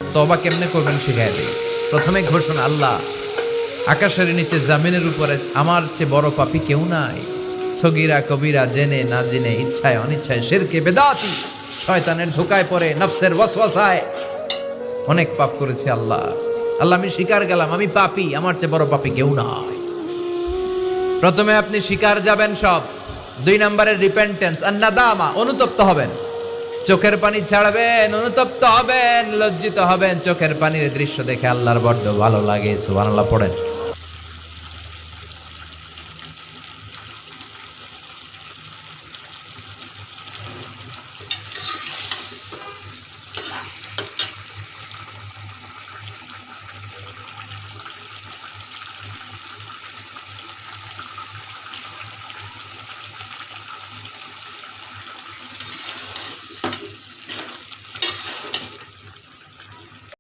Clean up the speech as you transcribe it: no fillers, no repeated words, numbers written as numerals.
তওবা কেমনে করবেন শিখাই দেই। প্রথমে ঘোষণা, আল্লাহ আকাশের নিচে জামিনের উপরে আমার চেয়ে বড় পাপী কেউ নাই। সগীরা কবিরা, জেনে না জেনে, ইচ্ছায় অনিচ্ছায়, শিরকে বেদাতি, শয়তানের ধোকায় পড়ে, নফসের ওয়াসওয়াসায় অনেক পাপ করেছি আল্লাহ। আল্লাহ আমি স্বীকার গেলাম আমি পাপী, আমার চেয়ে বড় পাপী কেউ নাই। প্রথমে আপনি স্বীকার যাবেন সব। 2 নম্বরের রিপেন্টেন্স আর নাদামা, অনুতপ্ত হবেন, চোখের পানি ছাড়বেন, অনুতপ্ত হবেন, লজ্জিত হবেন। চোখের পানির দৃশ্য দেখে আল্লাহর বড্ড ভালো লাগে, সুবহানাল্লাহ পড়েন।